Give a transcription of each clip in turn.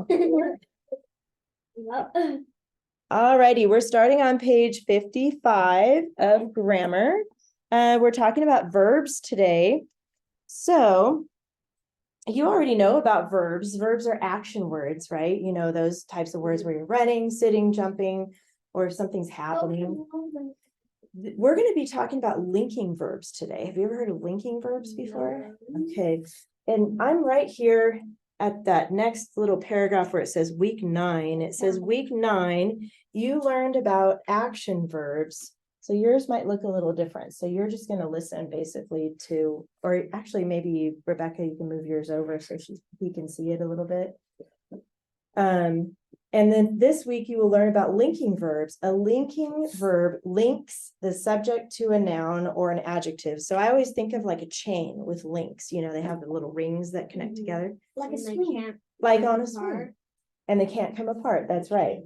go. All righty, we're starting on page 55 of grammar. We're talking about verbs today. So you already know about verbs. Verbs are action words, right? You know, those types of words where you're running, sitting, jumping, or something's happening. We're going to be talking about linking verbs today. Have you ever heard of linking verbs before? Okay. And I'm right here at that next little paragraph where it says week 9. It says week 9, you learned about action verbs. So yours might look a little different. So you're just going to listen basically to, or actually maybe Rebecca, you can move yours over so he can see it a little bit. And then this week you will learn about linking verbs. A linking verb links the subject to a noun or an adjective. So I always think of like a chain with links. You know, they have the little rings that connect together. Like a swing. Like on a swing. And they can't come apart. That's right.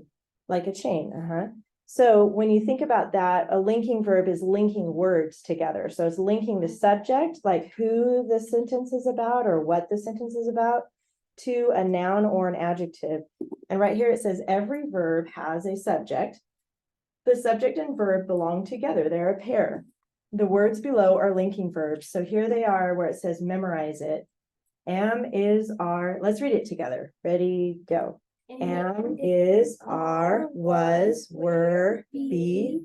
Like a chain. So when you think about that, a linking verb is linking words together. So it's linking the subject, like who the sentence is about or what the sentence is about, to a noun or an adjective. And right here it says every verb has a subject. The subject and verb belong together. They're a pair. The words below are linking verbs. So here they are where it says memorize it. Am, is, are. Let's read it together. Ready, go. Am, is, are, was, were, be,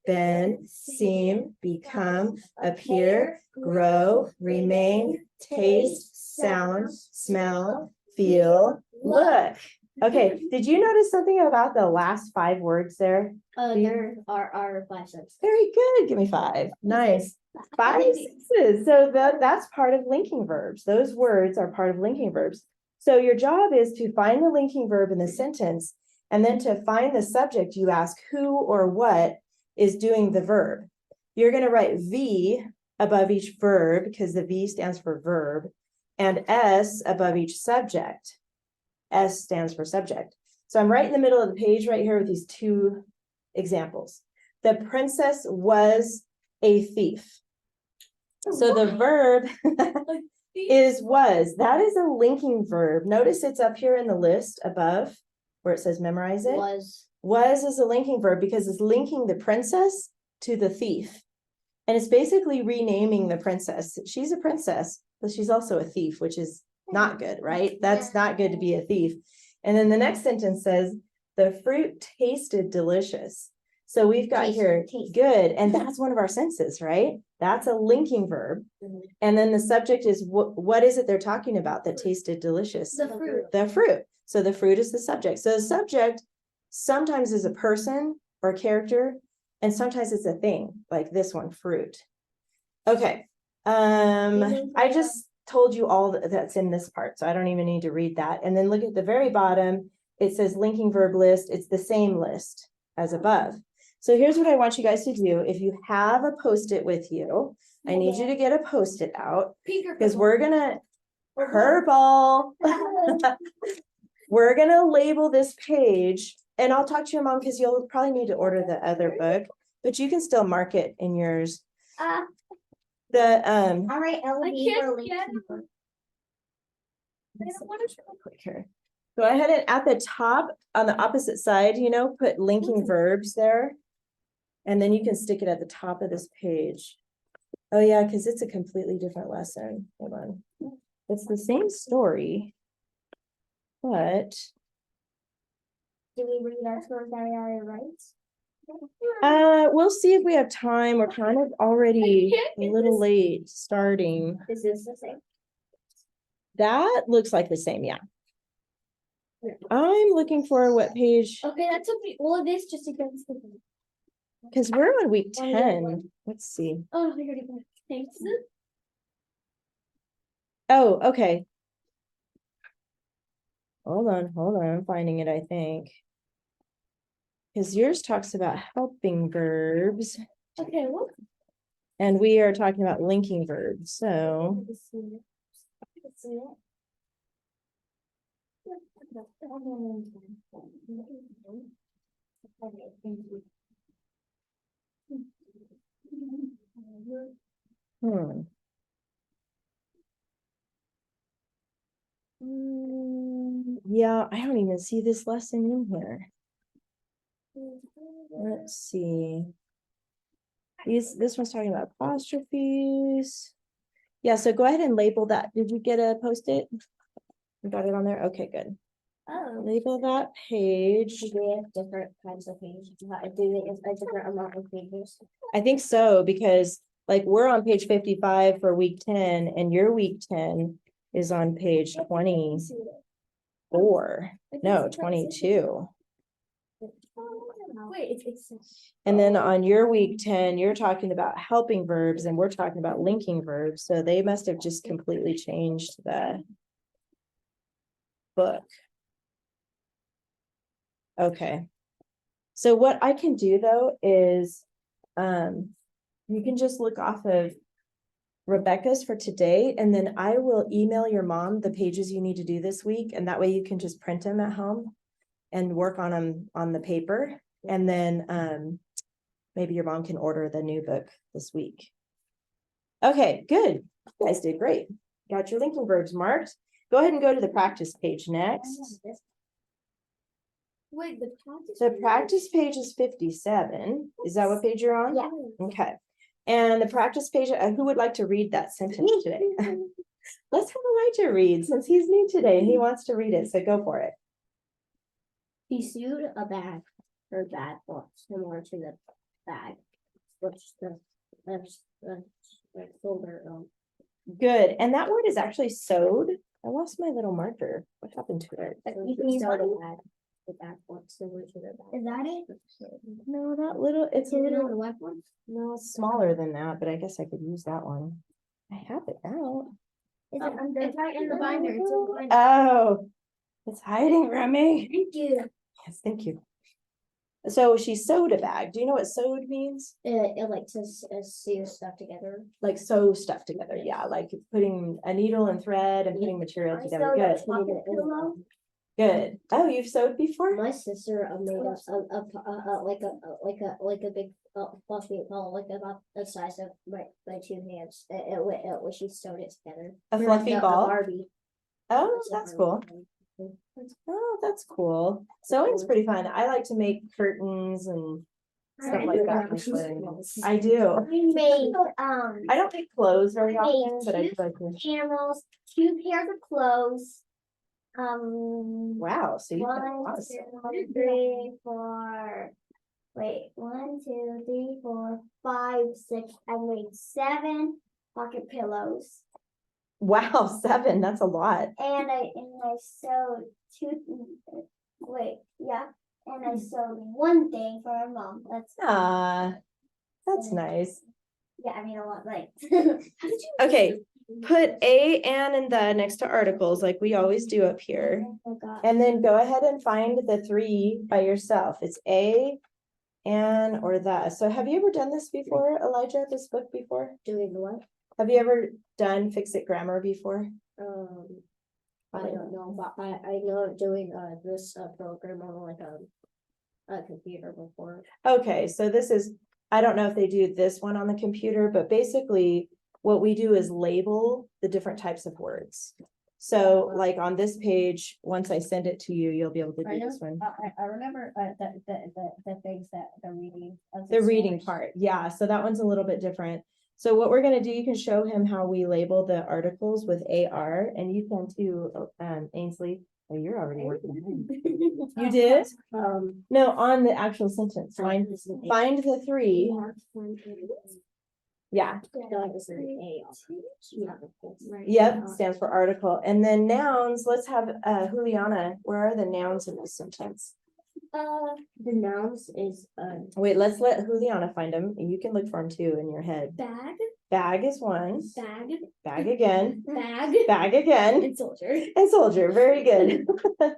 been, seem, become, appear, grow, remain, taste, sound, smell, feel, look. Okay, did you notice something about the last 5 words there? There are 5 sentences. Very good. Give me 5. Nice. 5 sentences. So that's part of linking verbs. Those words are part of linking verbs. So your job is to find the linking verb in the sentence, and then to find the subject, you ask who or what is doing the verb. You're going to write V above each verb because the V stands for verb, and S above each subject. S stands for subject. So I'm right in the middle of the page right here with these 2 examples. The princess was a thief. So the verb is was. That is a linking verb. Notice it's up here in the list above where it says memorize it. Was is a linking verb because it's linking the princess to the thief. And it's basically renaming the princess. She's a princess, but she's also a thief, which is not good, right? That's not good to be a thief. And then the next sentence says, the fruit tasted delicious. So we've got here good, and that's one of our senses, right? That's a linking verb. And then the subject is what is it they're talking about that tasted delicious? The fruit. The fruit. So the fruit is the subject. So the subject sometimes is a person or character, and sometimes it's a thing, like this one, fruit. Okay. I just told you all that's in this part, so I don't even need to read that. And then look at the very bottom. It says linking verb list. It's the same list as above. So here's what I want you guys to do. If you have a Post-it with you, I need you to get a Post-it out because we're gonna purple. We're gonna label this page, and I'll talk to your mom because you'll probably need to order the other book, but you can still mark it in yours. All right, Quick here. Go ahead and at the top on the opposite side, you know, put linking verbs there. And then you can stick it at the top of this page. Oh yeah, because it's a completely different lesson. Hold on. It's the same story, but do we read our story rights? we'll see if we have time. We're kind of already a little late starting. Is this the same? That looks like the same, yeah. I'm looking for what page. Okay, that took me all of this just to get this. Because we're on week 10. Let's see. Oh, I already got it. Thanks. Oh, okay. Hold on. I'm finding it, I think. Because yours talks about helping verbs. Okay, what? And we are talking about linking verbs. So Yeah, I don't even see this lesson in here. Let's see. This one's talking about apostrophes. Yeah, so go ahead and label that. Did you get a post-it? You got it on there? Okay, good. Oh. Label that page. Do we have different kinds of pages? Do they have a different amount of pages? I think so, because like we're on page 55 for week 10, and your week 10 is on page 24. No, 22. Wait, it's. And then on your week 10, you're talking about helping verbs and we're talking about linking verbs. So they must have just completely changed the book. Okay. So what I can do though is you can just look off of Rebecca's for today, and then I will email your mom the pages you need to do this week, and that way you can just print them at home and work on them on the paper. And then maybe your mom can order the new book this week. Okay, good. You guys did great. Got your linking verbs marked. Go ahead and go to the practice page next. Wait, the practice. The practice page is 57. Is that what page you're on? Yeah. Okay. And the practice page, who would like to read that sentence today? Let's have Elijah read since he's new today and he wants to read it. So go for it. He sewed a bag or bag box similar to the bag, which the folder. Good. And that word is actually sewed. I lost my little marker. What happened to it? You can use the bag. The bag box similar to the bag. Is that it? No, that little, it's a little, the white one. no, it's smaller than that, but I guess I could use that one. I have it out. Is it under? It's right in the binder. It's in the binder. Oh, it's hiding from me. Thank you. Yes, thank you. So she sewed a bag. Do you know what sewed means? It like to sew stuff together. Like sew stuff together. Yeah, like putting a needle and thread and putting material together. Good. Pillow. Good. Oh, you've sewed before? My sister made like a big fluffy pillow, like about the size of my two hands. She sewed it together. A fluffy ball? Barbie. Oh, that's cool. Oh, that's cool. Sewing's pretty fun. I like to make curtains and stuff like that. I do. We made I don't make clothes very often, but I do like to. animals, 2 pairs of clothes. Wow, so you have a lot 1, of stuff. 2, 3, 4. Wait, 1, 2, 3, 4, 5, 6. I made 7 pocket pillows. Wow, 7, that's a lot. And I sewed 2. Wait, yeah. And I sewed 1 thing for my mom. That's nice. Yeah, I mean a lot. Like. Okay, put a, and the next to articles like we always do up here. And then go ahead and find the 3 by yourself. It's a, and, or the. So have you ever done this before, Elijah, this book before? Doing what? Have you ever done Fix-It Grammar before? I don't know, but I know doing this program on like a computer before. Okay, so this is, I don't know if they do this one on the computer, but basically what we do is label the different types of words. So like on this page, once I send it to you, you'll be able to do this one. I remember the things that the reading. The reading part, yeah, so that one's a little bit different. So what we're gonna do, you can show him how we label the articles with AR, and you can too, Ainsley. Oh, you're already working. You did? No, on the actual sentence, find the 3. Yeah. Yep, stands for article. And then nouns, let's have Juliana, where are the nouns in this sentence? The nouns is Wait, let's let Juliana find them. You can look for them too in your head. bag, Bag is one. bag, Bag again. bag, Bag again. and soldier. And soldier. Very good. Bag.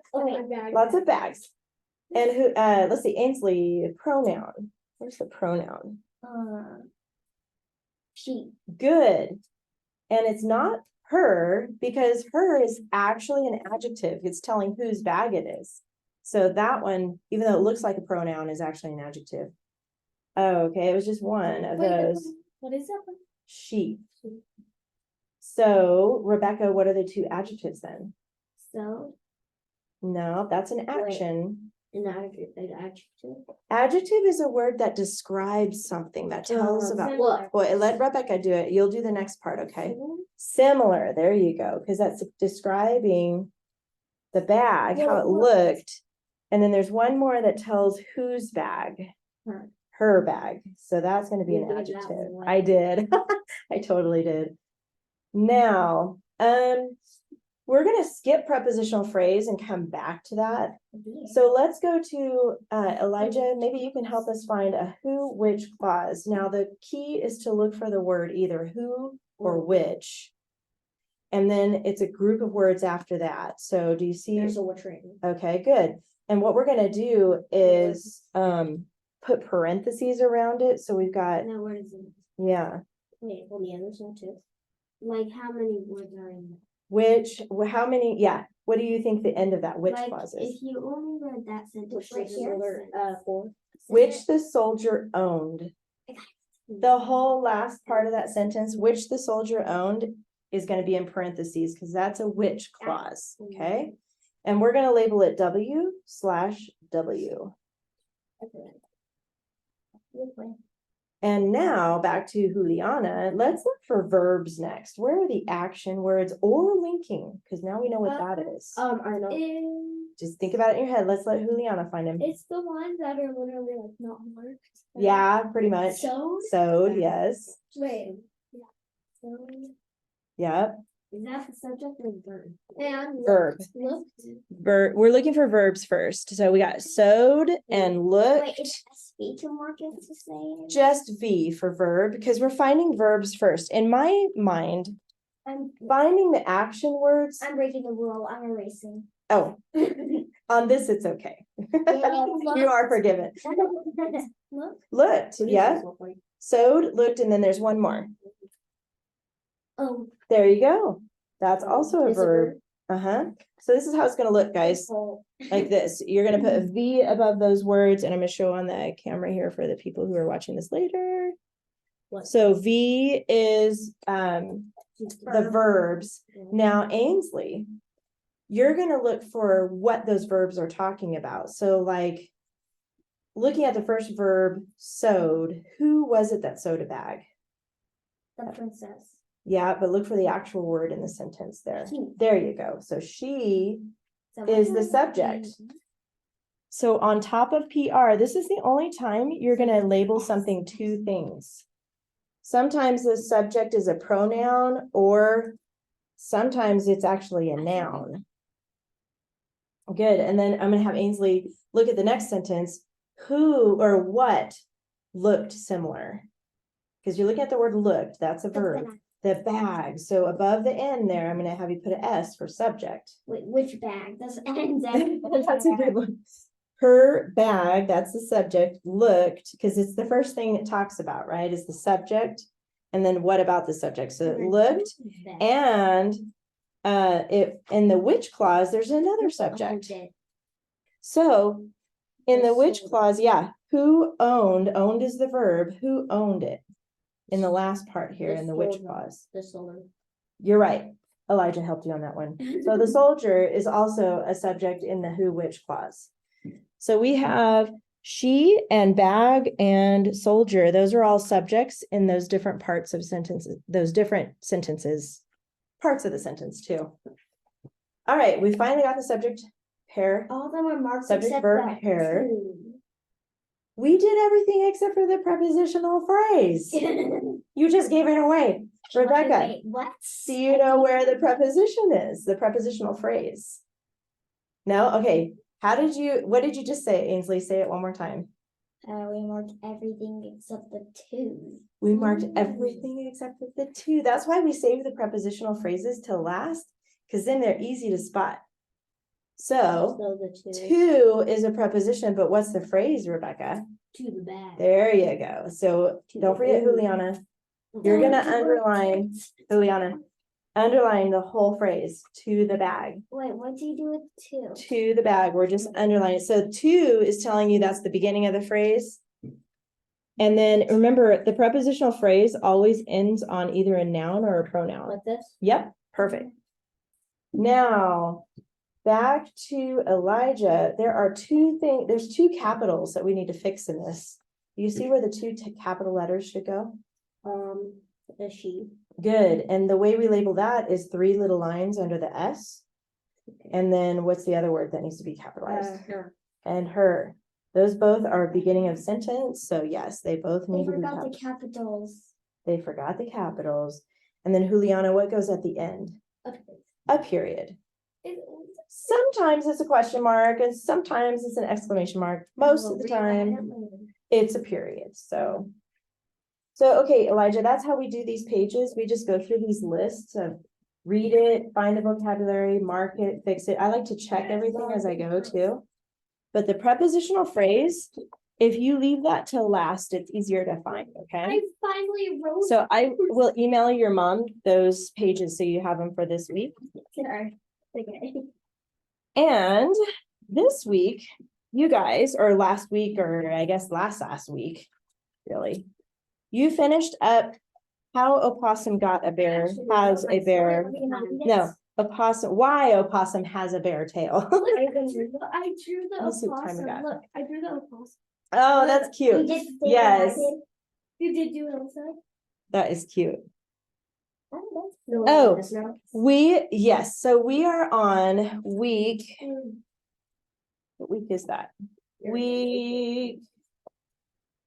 Lots of bags. And who? Let's see. Ainsley, pronoun. Where's the pronoun? She. Good. And it's not her, because her is actually an adjective. It's telling whose bag it is. So that one, even though it looks like a pronoun, is actually an adjective. Oh, okay. It was just one of those. What is that one? She. So, Rebecca, what are the 2 adjectives then? So, No, that's an action. an adjective. Adjective is a word that describes something, that tells about. Similar. Well, let Rebecca do it. You'll do the next part, okay? Similar, there you go, because that's describing the bag, how it looked. And then there's one more that tells whose bag. Her. Her bag. So that's going to be You an did that adjective. one. I did. I totally did. Now, we're gonna skip prepositional phrase and come back to that. So let's go to Elijah. Maybe you can help us find a who, which clause. Now, the key is to look for the word either who or which. And then it's a group of words after that. So do you see? There's a which right. Okay, good. And what we're gonna do is put parentheses around it. So we've got, No, where is it? yeah, Wait, hold on, there's one too. Like, how many words are in there? which, how many, yeah. What do you think the end of that which Like, clause is? if you only read that sentence right Which is here. another, four. Which the soldier owned. The whole last part of that sentence, which the soldier owned, is gonna be in parentheses, because that's a which clause, okay? And we're gonna label it W/W. And now back to Juliana, let's look for verbs next. Where are the action words or linking? Because now we know what that is. I know. Just think about it in your head. Let's let Juliana find him. It's the ones that are literally like not marked. Yeah, pretty much. Sewed? Sewed, yes. Wait. Yeah. So, Yep. is that the subject or verb? And Verb. looked. We're looking for verbs first. So we got sewed and Wait, looked. is speech and markets the same? Just V for verb, because we're finding verbs first. In my mind, I'm finding the action words. breaking the rule. I'm erasing. Oh, on this, it's okay. You are forgiven. Look. Looked, yeah. Sewed, looked, and then there's one more. Oh. There you go. That's also a Is it verb. Uh-huh. So this is how it's gonna look, guys. Like this. You're gonna put a V above those words, and I'm gonna show on the camera here for the people who are watching this later. So V is the verbs. Now, Ainsley, you're gonna look for what those verbs are talking about. So like, looking at the first verb, sewed, who was it that sewed a bag? The princess. Yeah, but look for the actual word in the sentence there. There you go. So she So is what the subject. So on top of PR, this is the only time you're gonna label something two things. Sometimes the subject is a pronoun, or sometimes it's actually a noun. Good, and then I'm gonna have Ainsley look at the next sentence. Who or what looked similar? Because you're looking at the word looked, that's a verb. The bag, so above the N there, I'm gonna have you put an S for subject. Wait, which bag? That's ends. That's a good one. Her bag, that's the subject, looked, because it's the first thing it talks about, right? Is the subject. And then what about the subject? So it looked, and it in the which clause, there's another subject. So in the which clause, yeah, who owned, owned is the verb, who owned it? In the last part here, in the which clause. The soldier. You're right. Elijah helped you on that one. So the soldier is also a subject in the who, which clause. So we have she and bag and soldier. Those are all subjects in those different parts of sentences, those different sentences, parts of the sentence too. All right, we finally got the subject pair. All of them are marked Subject, except verb, that pair. two. We did everything except for the prepositional phrase. You just gave it away. Rebecca, Wait, what? do you know where the preposition is? The prepositional phrase? No? Okay. What did you just say, Ainsley? Say it one more time. We marked everything except the two. We marked everything except for the two. That's why we save the prepositional phrases till last, because then they're easy to spot. So the two is a preposition, but what's the phrase, Rebecca? To the bag. There you go. So don't forget Juliana. You're gonna underline, Juliana, underline the whole phrase, to the bag. Wait, what do you do with two? To the bag, we're just underlining. So to is telling you that's the beginning of the phrase. And then remember, the prepositional phrase always ends on either a noun or a pronoun. Like this? Yep, perfect. Now, back to Elijah, there are there's two capitals that we need to fix in this. You see where the two capital letters should go? The she. Good, and the way we label that is 3 little lines under the S. And then what's the other word that needs to be capitalized? Her. And her. Those both are beginning of sentence, so yes, they both They need to be forgot the capitalized. capitals. They forgot the capitals. And then Juliana, what goes at the end? A period. Sometimes it's a question mark and sometimes it's an exclamation mark. Most of the time, it's a period. So okay, Elijah, that's how we do these pages. We just go through these lists of read it, find the vocabulary, mark it, fix it. I like to check everything as I go too. But the prepositional phrase, if you leave that till last, it's easier to find, okay? I finally wrote. So I will email your mom those pages so you have them for this week. Sorry. Okay. And this week, you guys, or last week, or I guess last week, really, you finished up how a possum got a bear, has a bear. No, why a possum has a bear tail. I drew the Let me see what time we opossum. got. Look, I drew the opossum. Oh, that's You cute. did the same Yes. thing I did. You did do it also. That is cute. Oh, Yes, so we are on week, what week is that? Week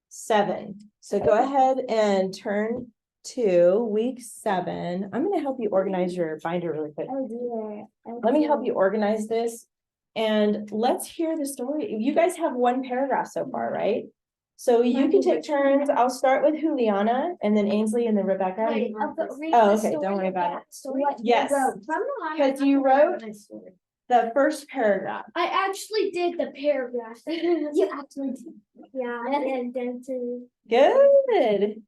7. So go ahead and turn to week 7. I'm gonna help you organize your binder really quick. Oh dear. Let me help you organize this. And let's hear the story. You guys have 1 paragraph so far, right? So you can take turns. I'll start with Juliana and then Ainsley and then Rebecca. Wait, Oh, okay, don't worry about it. Yes, because you wrote the first paragraph. I actually did the paragraph. You actually did. Yeah, and then to. Good.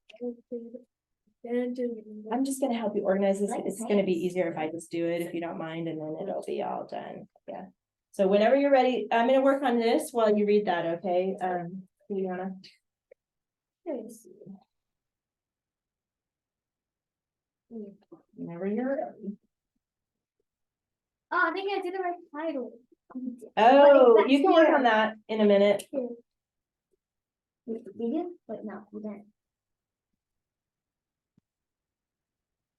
I'm just gonna help you organize this. It's gonna be easier if I just do it, if you don't mind, and then it'll be all done. Yeah. So whenever you're ready, I'm gonna work on this while you read that, okay? Juliana. Whenever you're ready. Oh, I think I did the right title. Oh, you can work on that in a minute. Did you? Wait, no, you didn't.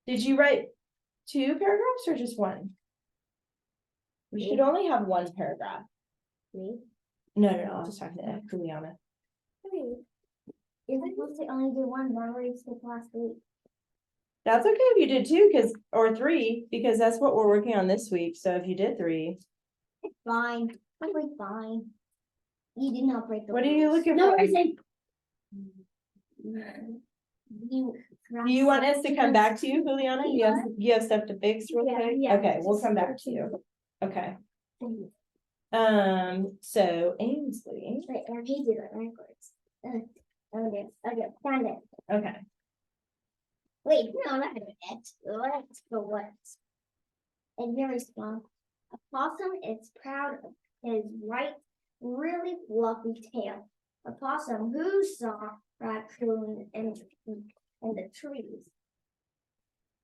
Did you write 2 paragraphs or just 1? We should only have 1 paragraph. Me? No, I was talking to Juliana. Wait. Is it supposed to only do 1? Why were you skipped last week? That's okay if you did 2, or 3, because that's what we're working on this week. So if you did 3. It's fine. I'm like fine. You did not break the What are you rules. looking No, for? I said. Do you want us to come back to you, Juliana? You have stuff to fix real Yeah, quick? yeah, Okay, we'll just come back go to you. Okay. Wait, So Ainsley. I need to do that backwards. Okay, found it. Okay. Wait, no, not it. Let's go what? And very small. A possum is proud of his white, really fluffy tail. A possum who saw raccoon in the trees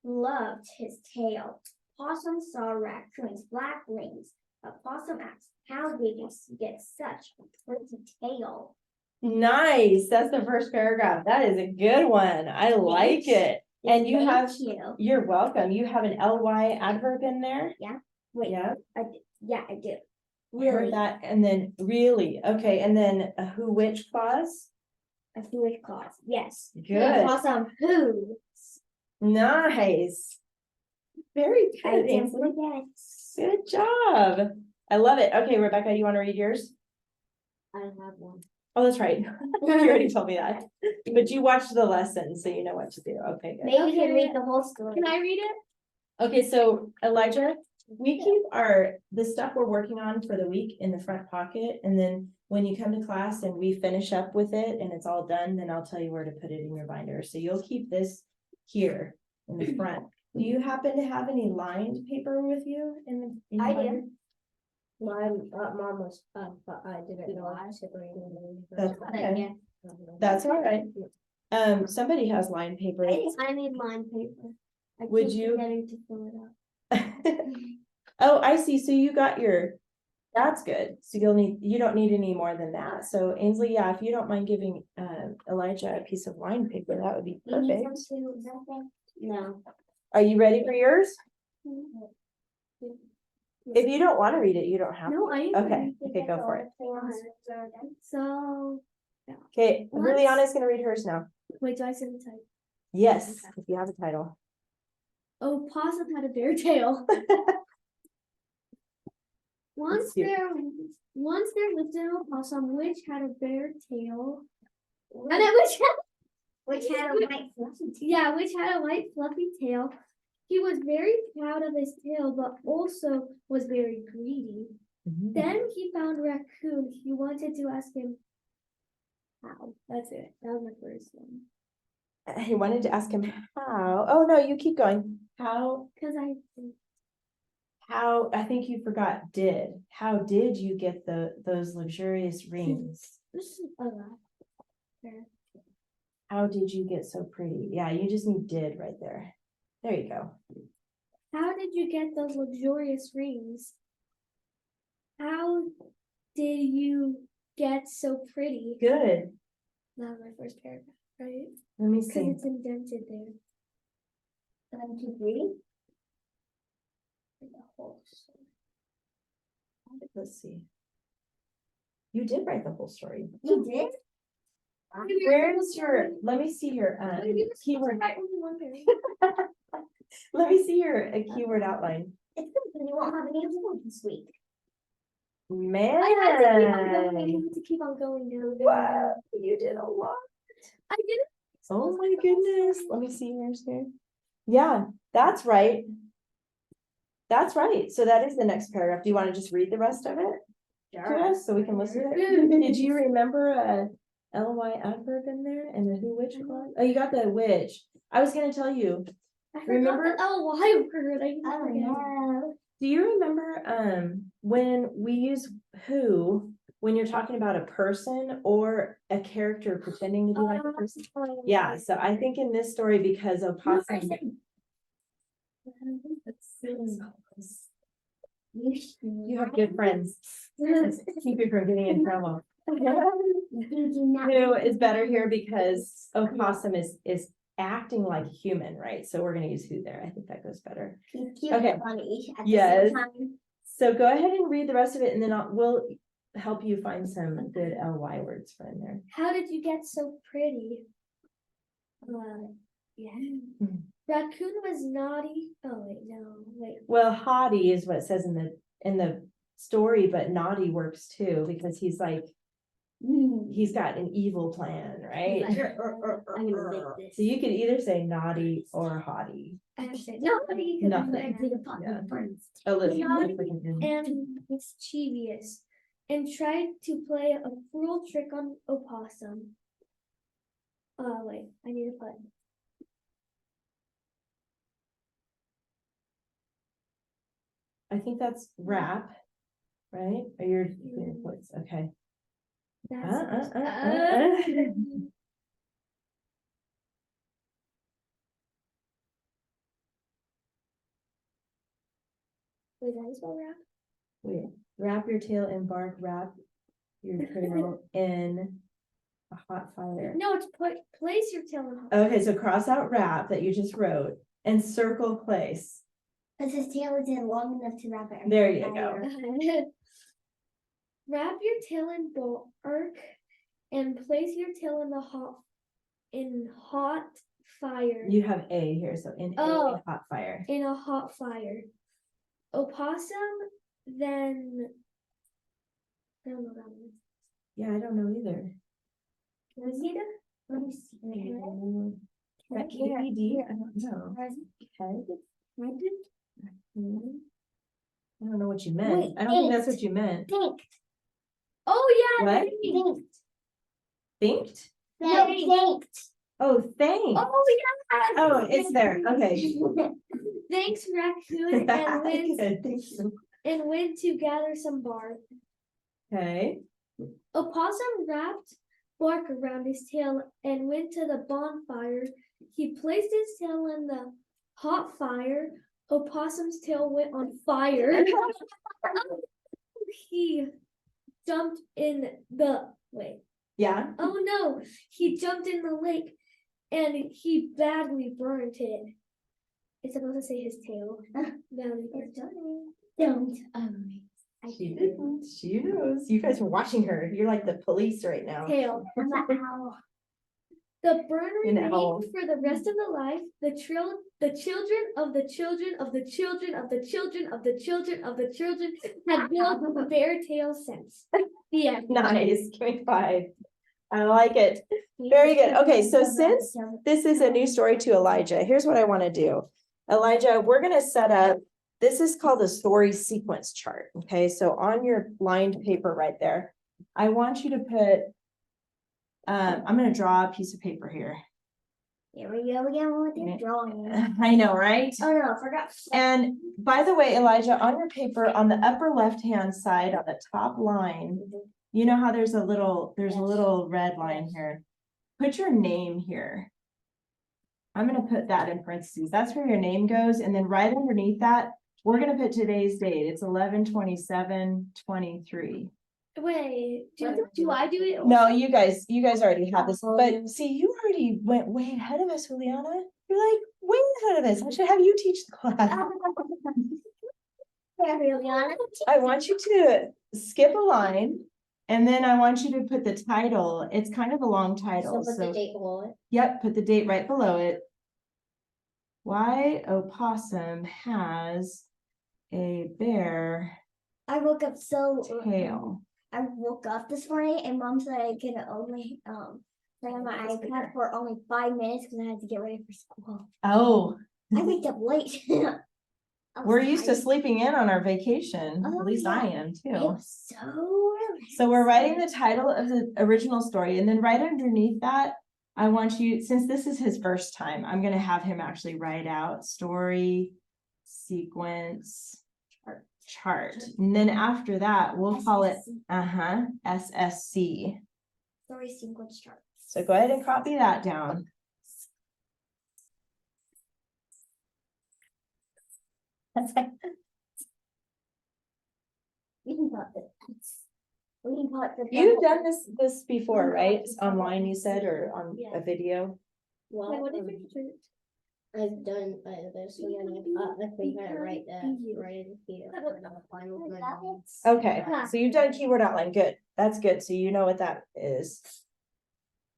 loved his tail. Possum saw raccoon's black wings. A possum asked, "How did you get such a pretty tail?" Nice. That's the first paragraph. That is a good one. I like it. And you have, you're welcome. You have an ly adverb in there? Wait, Yeah. I do. I heard that. And then really, okay. And then a who, which clause? A which clause? Yes. Good. Possum who? Nice. Very I good, did Ainsley. forget. Good job. I love it. Okay, Rebecca, you want to read yours? I don't have one. Oh, that's right. You already told me that. But you watched the lesson, so you know what to do. Okay, good. Maybe you can read the whole story. Can I read it? Okay, so Elijah, we keep the stuff we're working on for the week in the front pocket. And then when you come to class and we finish up with it and it's all done, then I'll tell you where to put it in your binder. So you'll keep this here in the front. Do you happen to have any lined paper with you in your I do. binder? My mom was, but I didn't know I should read it. That's okay. That's all right. Somebody has lined paper. I need line paper. Would you- Getting to fill it out. Oh, I see. So you got that's good. So you don't need any more than that. So Ainsley, yeah, if you don't mind giving Elijah a piece of line paper, that would be You need perfect. some too, something? No. Are you ready for yours? If you don't want to read it, you don't have to. No, I. Okay, okay, go for it. So, Okay, Let's- Juliana's gonna read hers now. wait, do I say the title? Yes, Okay. if you have a title. Oh, possum had a bare tail. Once cute. there lived an opossum which had a bare tail. And it which had a white fluffy tail. Yeah, which had a white fluffy tail. He was very proud of his tail, but also was very greedy. Then he found Raccoon. He wanted to ask him how. That's it. That was my first one. He wanted to ask him how. Oh, no, you keep going. How, Because I think you forgot did. How did you get those luxurious rings? this is a lot. There. How did you get so pretty? Yeah, you just need did right there. There you go. How did you get those luxurious rings? How did you get so pretty? Good. That was my first paragraph, right? Let me Because see. it's indented there. 1, 2, 3. Let's see. You did write the whole story. You did? Where's your, let me see your keyword. Let me see your keyword outline. It's good because you won't have any homework this week. Man. I had to keep on going. I had to keep on going down. Wow, you did a lot. I did it. Oh my goodness. Let me see yours here. Yeah, that's right. That's right. So that is the next paragraph. Do you want to just read the rest of it to us so we can listen to it? Did you remember a LY adverb in there and the who, which clause? Oh, you got the which. I was gonna tell you. Remember? Oh, why word? I know. Do you remember when we use who when you're talking about a person or a character pretending to be like a person? Yeah, so I think in this story, because opossum. You have good friends. Keep you from getting in trouble. Who is better here because opossum is acting like human, right? So we're gonna use who there. I think that goes better. Okay. Yes. So go ahead and read the rest of it and then we'll help you find some good LY words for in there. How did you get so pretty? Yeah. Raccoon was naughty. Oh wait, no, wait. Well, haughty is what it says in the story, but naughty works too, because he's like, he's got an evil plan, right? I'm gonna make this. So you could either say naughty or haughty. I said naughty. Nothing. Yeah. A little. And mischievous, and tried to play a cruel trick on opossum. Wait, I need to put. I think that's rap, right? Or you're doing what's okay. That's Wait, that is spell rap? Wait, wrap your tail in bark, wrap your tail in a hot fire. No, it's place your tail in hot. Okay, so cross out wrap that you just wrote and circle place. Because his tail is in long enough to wrap it. There you go. Wrap your tail in bark and place your tail in hot fire. You have a here, so in a hot fire. In a hot fire. Opossum then. I don't know that one. Yeah, I don't know either. Can I see that? Let me see. That KED? I don't know. I don't know what you meant. Wait, I don't think that's what you meant. Think. Oh yeah. What? Thinked? No, thanked. Oh, thanks. Oh yeah. Oh, it's there. Okay. Thanks, Raccoon, Good. and went to gather some bark. Okay. Opossum wrapped bark around his tail and went to the bonfire. He placed his tail in the hot fire. Opossum's tail went on fire. He jumped in the wait. Yeah, Oh no, he jumped in the lake and he badly burned it. It's supposed to say his tail. Badly burned. Don't. she didn't. She knows. You guys are watching her. You're like the police right now. Tail. I'm an owl. The burn An remained owl. for the rest of the life. The children of the children of the children of the children of the children of the children have built their tails since. The end. Nice. Give me 5. I like it. Very good. Okay, so since this is a new story to Elijah, here's what I want to do. Elijah, we're going to set up, this is called a story sequence chart. Okay, so on your lined paper right there, I want you to put, I'm going to draw a piece of paper here. Here we go again with your drawing. I know, right? Oh no, I forgot. And by the way, Elijah, on your paper, on the upper left-hand side, on the top line, you know how there's a little red line here. Put your name here. I'm gonna put that in parentheses. That's where your name goes. And then right underneath that, we're gonna put today's date. It's 11/27/23. Wait, do I do it? No, you guys already have this, but see, you already went way ahead of us, Juliana. You're like way ahead of us. I should have you teach the class. I want you to skip a line. And then I want you to put the title. It's kind of a long title. So put the date below it. Yep, put the date right below it. Why opossum has a bare I woke up so tail. I woke up this morning and Mom said I could only play on my iPad for only 5 minutes because I had to get ready for school. Oh, I waked up late. we're used to sleeping in on our vacation. Oh, At least I am It too. was so relaxing. So we're writing the title of the original story, and then right underneath that, I want you, since this is his first time, I'm gonna have him actually write out story sequence chart. And then after that, we'll call it SSC. Story sequence chart. So go ahead and copy that down. That's like, We can call it this. We can call it the. you've done this before, right? Online, you said, or on a video? Wait, what is it? I've done this one and I think I write that right in here. Okay, so you've done keyword outline. Good. That's good. So you know what that is.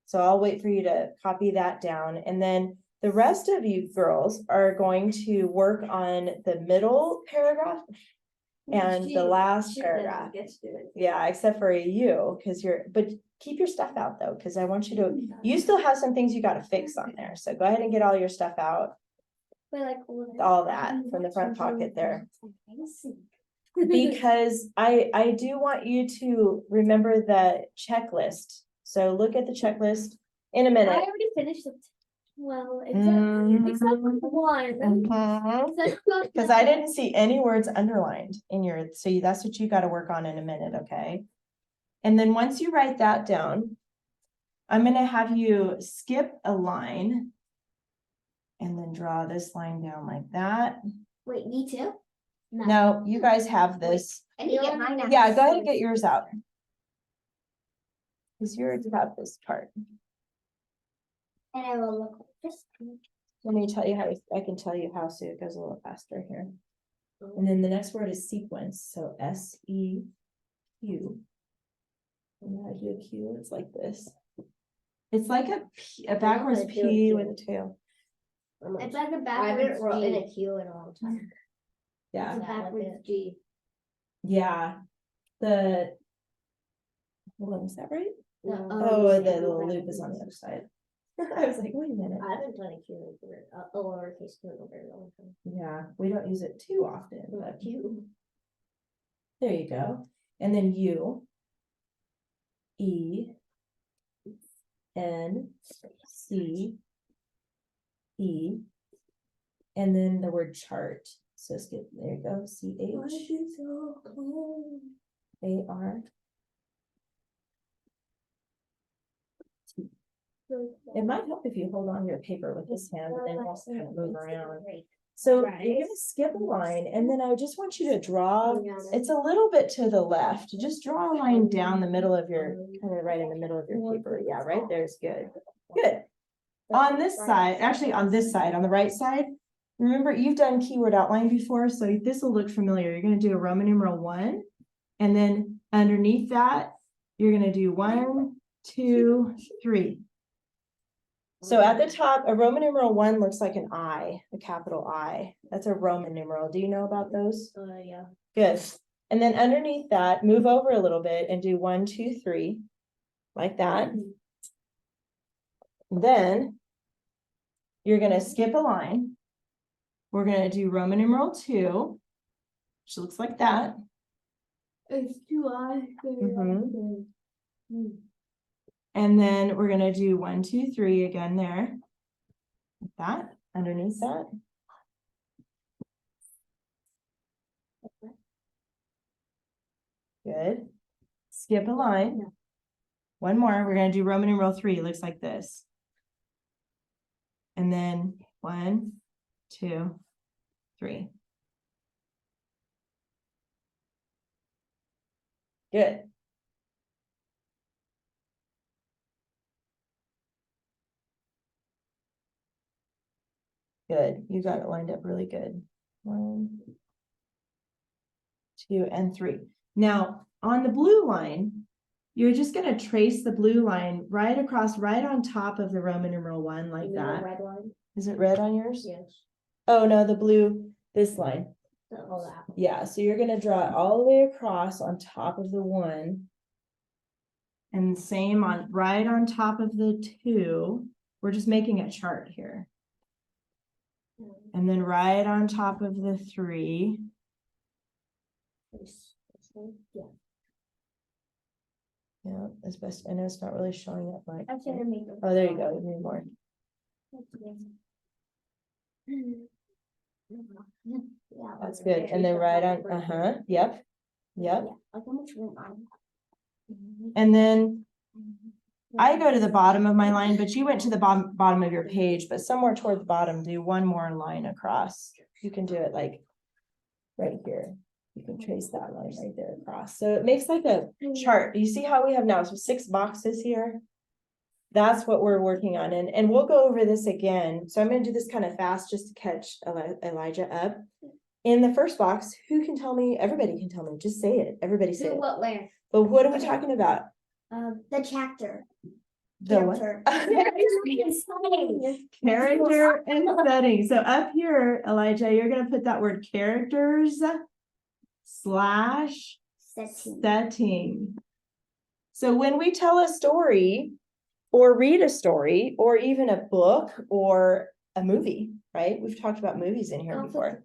So I'll wait for you to copy that down. And then the rest of you girls are going to work on the middle paragraph and the last paragraph. Yeah, except for you, because but keep your stuff out though, because I want you still have some things you got to fix on there. So go ahead and get all your stuff out. But like All that from the front pocket there. Because I do want you to remember the checklist. So look at the checklist in a I minute. already finished it. Well, except one. Because I didn't see any words underlined in so that's what you got to work on in a minute, okay? And then once you write that down, I'm gonna have you skip a line and then draw this line down like that. Wait, me too? No, you guys have this. I need to get mine out. Yeah, go ahead and get yours out. Because you already have this part. And I will look like this. Let me tell you how, I can tell you how, so it goes a little faster here. And then the next word is sequence, so SEQ. And how do you do a Q? It's like this. It's like a backwards P with a tail. It's like a I backwards haven't wrote in G. a Q in a long time. Yeah, It's a backwards G. yeah. Hold on, is that right? The Oh, the little loop is on the other side. I was like, wait a minute. I haven't done a Q in a lowercase Q in a very long time. Yeah, we don't use it too often, but Q. there you go. And then U, E, N, C, E, and then the word chart. So skip, there you go, CH, AR. It might help if you hold on to your paper with this hand and then just kind of move around. So Right. you're gonna skip a line, and then I just want you to draw, Oh, yeah. it's a little bit to the left, just draw a line down the middle of your, kind of right in the middle of your paper, yeah, right there's good. Good. On this side, actually on this side, on the right side, remember you've done keyword outline before, so this will look familiar. You're gonna do a Roman numeral 1, and then underneath that, you're gonna do 1, 2, 3. So at the top, a Roman numeral 1 looks like an I, a capital I. That's a Roman numeral. Do you know about those? Yeah. Good. And then underneath that, move over a little bit and do 1, 2, 3, like that. Then you're gonna skip a line. We're gonna do Roman numeral 2, which looks like that. It's too high. Mhm. And then we're gonna do 1, 2, 3 again there. Like that, underneath that. Good. Skip a line. One more, we're gonna do Roman numeral 3, it looks like this. And then 1, 2, 3. Good. Good, you got it lined up really good. 1, 2, and 3. Now, on the blue line, you're just gonna trace the blue line right across, right on top of the Roman numeral 1, like that. Red line? Is it red on yours? Yes. Oh, no, the blue, this line. All that. Yeah, so you're gonna draw it all the way across on top of the 1. And same on, right on top of the 2. We're just making a chart here. And then right on top of the 3. Yeah. Yeah, as best, I know it's not really showing up much. I'm gonna make them. Oh, there you go, you need more. Yeah. That's good. And then right on, yep, yep. Like how much room I have. And then I go to the bottom of my line, but you went to the bottom of your page, but somewhere toward the bottom, do one more line across. You can do it like right here. You can trace that line right there across. So it makes like a chart. You see how we have now 6 boxes here? That's what we're working on. And we'll go over this again. So I'm going to do this kind of fast just to catch Elijah up. In the first box, who can tell me? Everybody can tell me. Just say it. Everybody say Who, it. what, where? But what are we talking about? The chapter. The what? Character. Character and setting. So up here, Elijah, you're gonna put that word characters / setting. So when we tell a story or read a story or even a book or a movie, right? We've talked about movies in here before.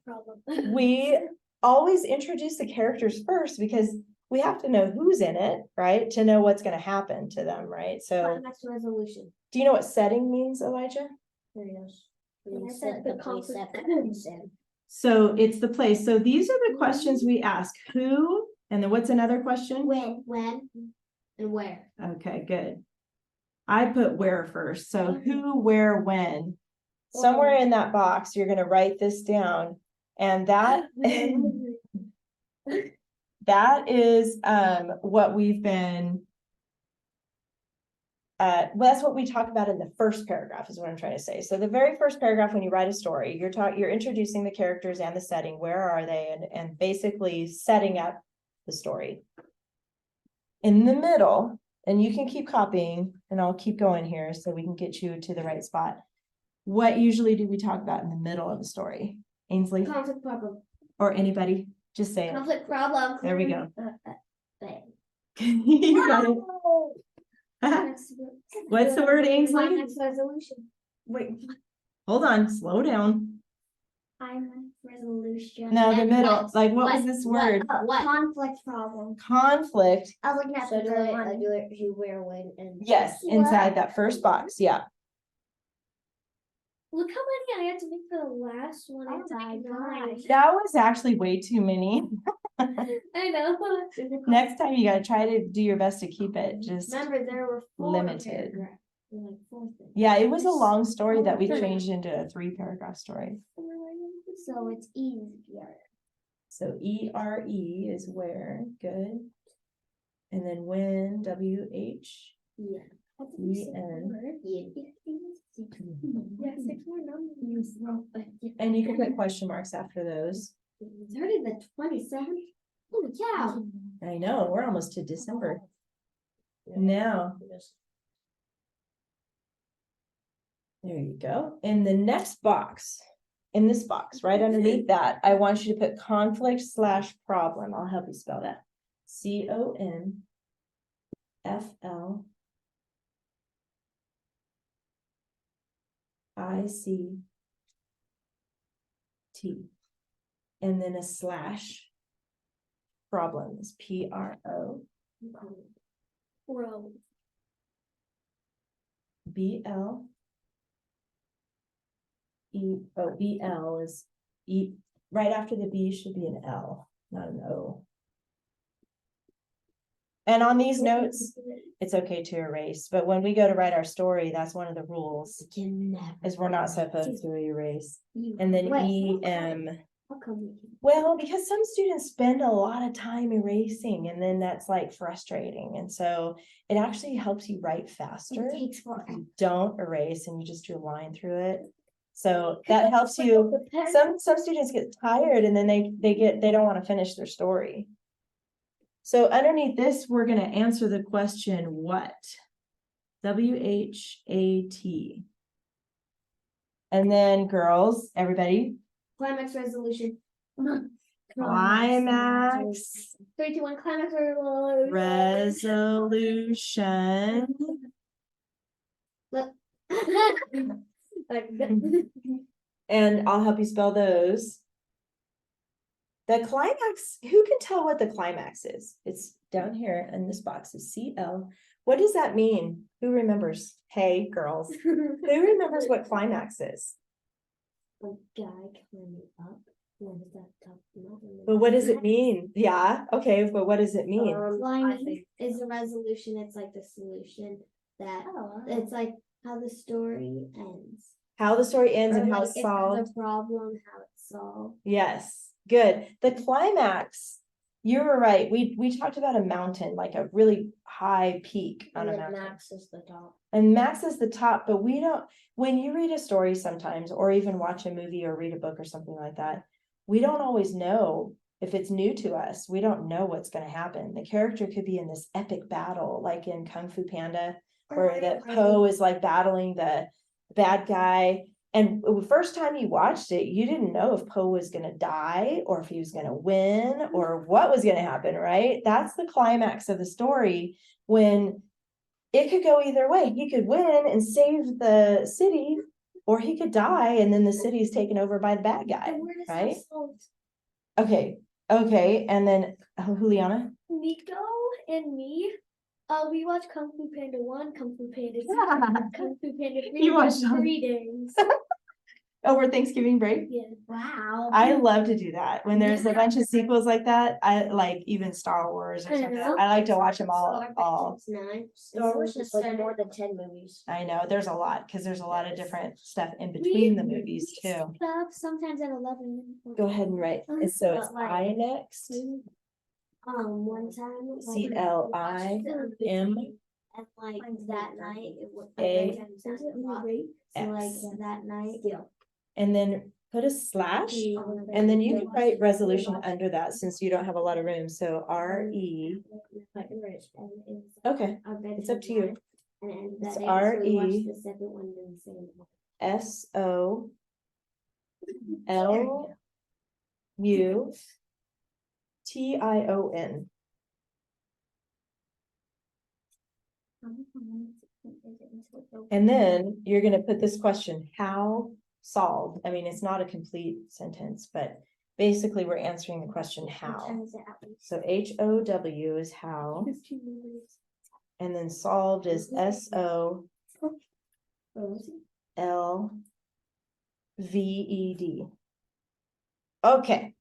We always introduce the characters first because we have to know who's in it, right? To know what's going to happen to them, right? So Climax resolution. do you know what setting means, Elijah? There it is. And I We said set the the place conflict. that it's in. So it's the place. So these are the questions we ask. Who, and then what's another question? When, And where? Okay, good. I put where first. So who, where, when. Somewhere in that box, you're gonna write this down. And that that is what we've been well, that's what we talk about in the first paragraph is what I'm trying to say. So the very first paragraph, when you write a story, you're introducing the characters and the setting. Where are they? And basically setting up the story. In the middle, and you can keep copying and I'll keep going here so we can get you to the right spot. What usually do we talk about in the middle of the story? Ainsley conflict problem. or anybody? Just say it. Conflict problem. There we go. But- You got it. What's the word, Ainsley? Climax resolution. Wait, hold on, slow down. Climax resolution. No, the And middle, what? like what was this word? What? Conflict problem. Conflict, I was looking at So the do third I one. do it, you wear when and. yes, inside that first box, yeah. Look how many I had to make for the last one. Oh It's my like gosh. That was actually way too many. I know. Next time you gotta try to do your best to keep it just, Remember, there were 4 limited. paragraphs. Like 4 things. yeah, it was a long story that we changed into a 3-paragraph story. So it's easier. So E-R-E is where, good. And then when, W-H, Yeah. E-N. Yeah, 6 more numbers. And you can put question marks after those. It's already the 27th. Holy cow. I know, we're almost to December. Now, there you go. In the next box, in this box, right underneath that, I want you to put conflict/problem. I'll help you spell that. CONFLICT. And then a slash. Problem is PRO. Bro. BL. BL is E, right after the B should be an L, not an O. And on these notes, it's okay to erase, but when we go to write our story, that's one of the rules, is we're not supposed to erase. And then EM, How come well, because some students spend a lot of time erasing, and then that's like frustrating, and so it actually helps you write faster. it takes forever? You don't erase and you just do a line through it. So that helps you. Some students get tired and then they don't want to finish their story. So underneath this, we're going to answer the question, what? WHAT. And then girls, everybody, Climax resolution. climax 3, 2, 1, climax. resolution. And I'll help you spell those. The climax, who can tell what the climax is? It's down here in this box is CL. What does that mean? Who remembers? Hey, girls, who remembers what climax is? A guy climbing up. What is that top mountain? But what does it mean? Yeah, okay, but what does it mean? I Climbing think- is a resolution. It's like the solution that Oh, it's like how the story ends. How the story ends Or and how like it's if there's solved. a problem, how it's solved. Yes, good. The climax, you were right. We talked about a mountain, like a really high peak on And a then mountain. Max is the top. And max is the top, but we don't, when you read a story sometimes, or even watch a movie or read a book or something like that, we don't always know if it's new to us. We don't know what's going to happen. The character could be in this epic battle, like in Kung Fu Panda, where that Po is like battling the bad guy. And the first time you watched it, you didn't know if Po was going to die or if he was going to win or what was going to happen, right? That's the climax of the story, when it could go either way. He could win and save the city, or he could die and then the city is taken over by the bad guy, And where does that right? solve? Okay, and then Juliana? Nico and me, we watched Kung Fu Panda 1, Kung Fu Panda 2, Kung Fu Panda 3 You watched in them. 3 days. Over Thanksgiving break? Yeah. Wow. I love to do that. When there's a bunch of sequels like that, I like even Star Wars or I something. know. I like to watch them all. It's nice. Star Wars is like more than 10 movies. I know, there's a lot, because there's a lot of different stuff in between the movies We too. stop sometimes at 11. Go ahead and write. And so it's But, like, I next. One time. like, CLIM. And like that night, it was. A. So like that night. And then put a slash, and then you can write resolution under that since you don't have a lot of room. So RE. Okay, it's up to you. And It's that day, so we watched RE. the second one in the same. SOLUTION. And then you're gonna put this question, how solved? I mean, it's not a complete sentence, but basically we're answering the question, how? So HOW is how, and then solved is SOLVED. Okay,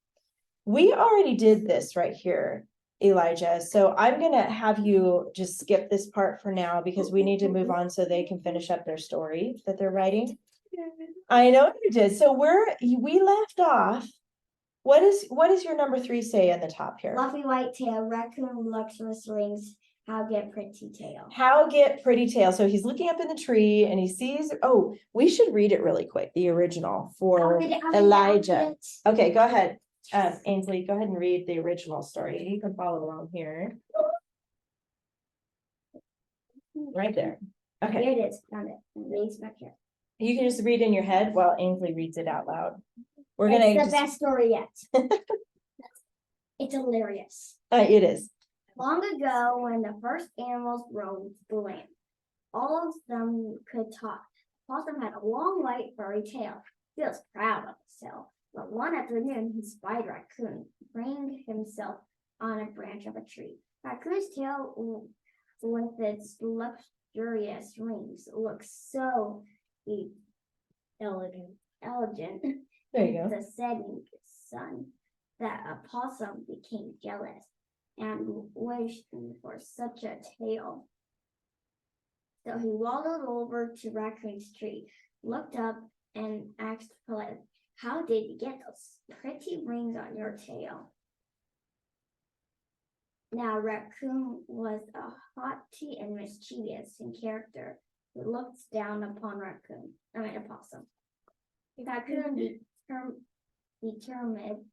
we already did this right here, Elijah. So I'm gonna have you just skip this part for now because we need to move on so they can finish up their story that they're writing. I know you did. So we left off. What is your number 3 say in the top here? Fluffy white tail, raccoon luxurious rings, how get pretty tail. How get pretty tail. So he's looking up in the tree and he sees, oh, we should read it really quick, the original for Elijah. Okay, go ahead. Ainsley, go ahead and read the original story. You can follow along here. Right there. Okay. Here it is, found it. It's back here. You can just read in your head while Ainsley reads it out loud. We're It's gonna the just, best story yet. It's hilarious. it is. Long ago, when the first animals roamed the land, all of them could talk. Possum had a long, white, furry tail. He was proud of himself. But one afternoon, he spied Raccoon, preening himself on a branch of a tree. Raccoon's tail, with its luxurious rings, looked so elegant There you in go. the setting sun that a possum became jealous and wished for such a tail. So he waddled over to Raccoon's tree, looked up, and asked politely, "How did you get those pretty rings on your tail?" Now Raccoon was a haughty and mischievous in character who looked down upon a possum. Raccoon determined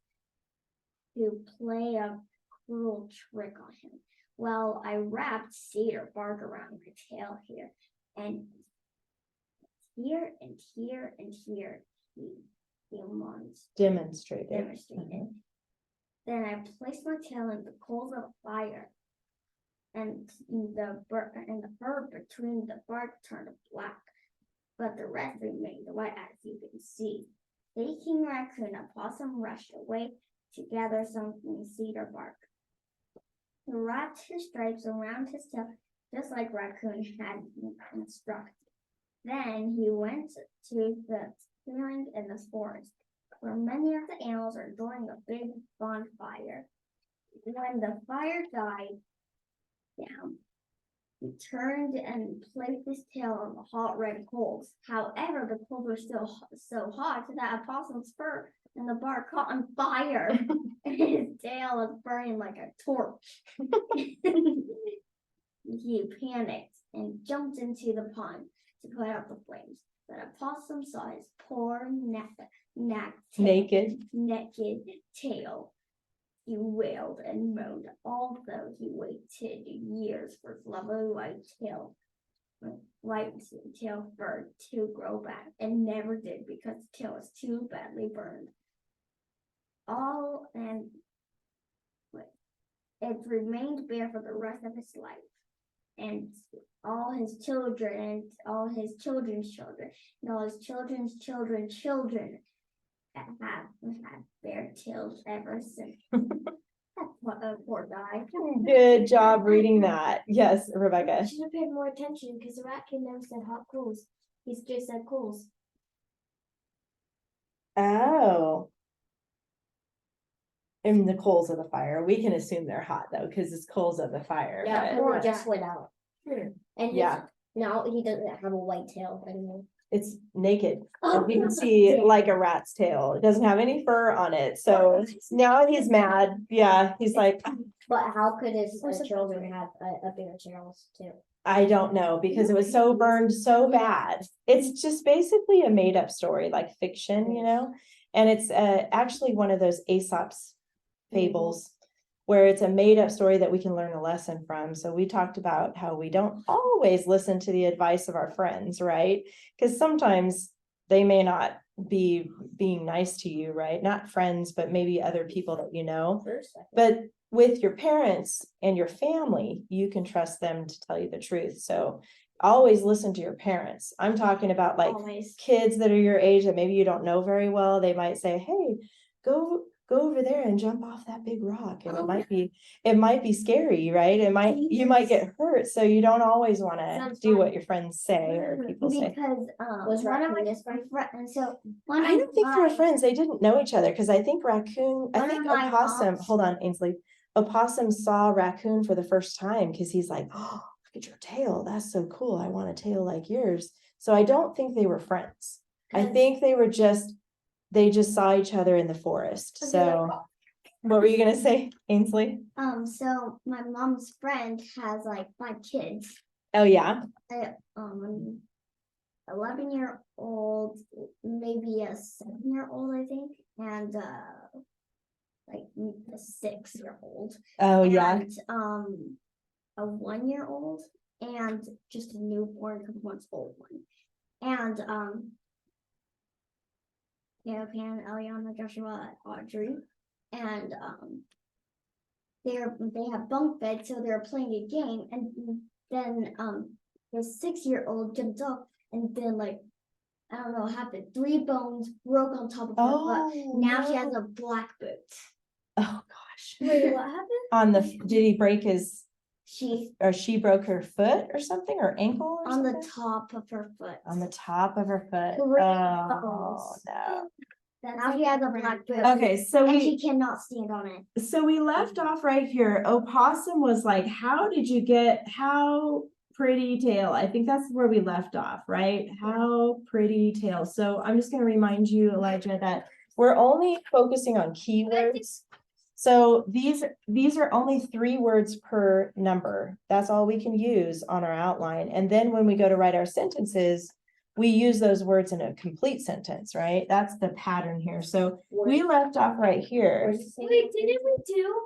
to play a cruel trick on him. Well, I wrapped cedar bark around my tail here, and here and here and here, he Demonstrated. demonstrated. Then I placed my tail in the coals of fire, and the fur between the bark turned black, but the rest remained white, as you can see. Taking Raccoon, a possum rushed away to gather some cedar bark. He wrapped his stripes around his tail, just like Raccoon had instructed. Then he went to the clearing in the forest, where many of the animals are enjoying a big bonfire. When the fire died down, he turned and placed his tail on the hot red coals. However, the coals were still so hot that a possum's fur and the bark caught on fire, and his tail was burning like a torch. He panicked and jumped into the pond to put out the flames. But a possum saw his poor Naked. naked tail. He wailed and moaned, although he waited years for his lovely white tail fur to grow back, and never did because the tail was too badly burned. It remained bare for the rest of his life, and all his children, and all his children's children, and all his children's children have had bare tails ever since. What a poor guy. Good job reading that. Yes, Rebecca. I should have paid more attention because the raccoon never said hot coals. He's just said coals. Oh. And the coals of the fire. We can assume they're hot though, because it's coals of the fire. Yeah, but- or it just went out. And Yeah. now he doesn't have a white tail anymore. It's naked. Oh, You can see like a rat's tail. It doesn't have any fur on it. So now he's mad. Yeah, he's like, But how could his Or something. children have a bigger tails too? I don't know, because it was so burned so bad. It's just basically a made up story, like fiction, you know? And it's actually one of those Aesop's fables where it's a made up story that we can learn a lesson from. So we talked about how we don't always listen to the advice of our friends, right? Because sometimes they may not be being nice to you, right? Not friends, but maybe other people that you know. But with your parents and your family, you can trust them to tell you the truth. So always listen to your parents. I'm talking about like Always. kids that are your age that maybe you don't know very well. They might say, hey, go over there and jump off that big rock. And it might be scary, right? You might get hurt. So you don't always want to Sounds do fun. what your friends say or people say. Because Was one of Raccoon my his friend? friends, so one I of don't think they were my- friends. They didn't know each other because I think One of my opossum, aunts- hold on, Ainsley. Opossum saw Raccoon for the first time because he's like, oh, look at your tail. That's so cool. I want a tail like yours. So I don't think they were friends. I think they just saw each other in the forest, Okay, so. What were you gonna say, Ainsley? So my mom's friend has like 5 kids. Oh, yeah, 11-year-old, maybe a 7-year-old, I think, and like a 6-year-old. oh, yeah, And a 1-year-old and just a newborn, couple months old one. And Pan, Eliana, Joshua, Audrey, and they have bunk beds, so they're playing a game, and then the 6-year-old jumped up, and then like I don't know what happened. 3 bones broke on top of her oh. foot. Now she no. has a black boot. Oh, gosh. Wait, what happened? Did he break his, She or she broke her foot or something, or ankle or on the something? top of her foot. On the top of her foot. 3 Oh, bones. no. Now she has a black boot. Okay, so And we, she cannot stand on it. so we left off right here. Opossum was like, how did you get, how pretty tail? I think that's where we left off, right? How pretty tail. So I'm just gonna remind you, Elijah, that we're only focusing on keywords. So these are only 3 words per number. That's all we can use on our outline. And then when we go to write our sentences, we use those words in a complete sentence, right? That's the pattern here. So we left off right here. Wait, didn't we do?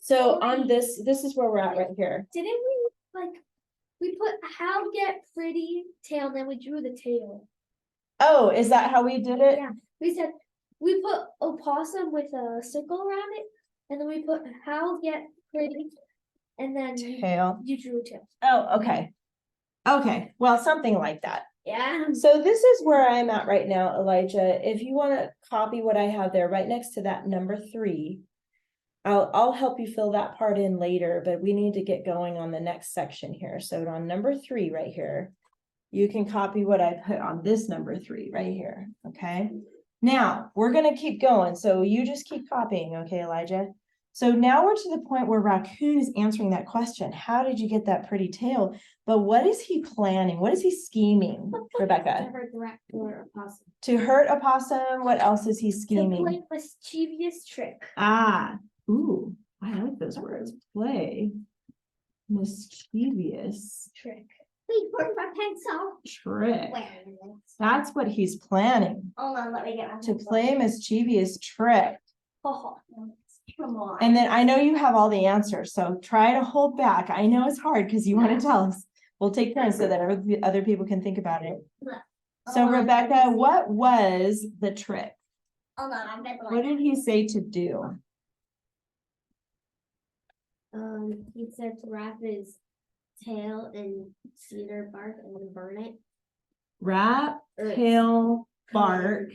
So on this is where we're at right here. Didn't we like? We put how get pretty tail, then we drew the tail. Oh, is that how we did it? Yeah, we said we put opossum with a circle around it, and then we put how get pretty, and then Tail. you drew a tail. Oh, okay. Okay, well, something like that. Yeah. So this is where I'm at right now, Elijah. If you want to copy what I have there right next to that number 3, I'll help you fill that part in later, but we need to get going on the next section here. So on number 3 right here, you can copy what I put on this number 3 right here, okay? Now, we're gonna keep going, so you just keep copying, okay, Elijah? So now we're to the point where Raccoon is answering that question. How did you get that pretty tail? But what is he planning? What is he scheming, Rebecca? hurt the or opossum. To hurt Opossum? What else is he To scheming? play mischievous trick. Ah, ooh, I like those words. Play mischievous Wait, where's my pencil? trick. Where is it? That's what he's planning, Hold on, let me get my to pencil. play mischievous trick. Oh, Come on. And then I know you have all the answers, so try to hold back. I know it's hard because you want to tell us. We'll take turns so that other people can think about it. So Hold on, Rebecca, let me see. what was the trick? Hold on, I'm gonna What did he say to do? He said to wrap his tail in cedar bark and then burn it. Wrap, Or- tail, bark.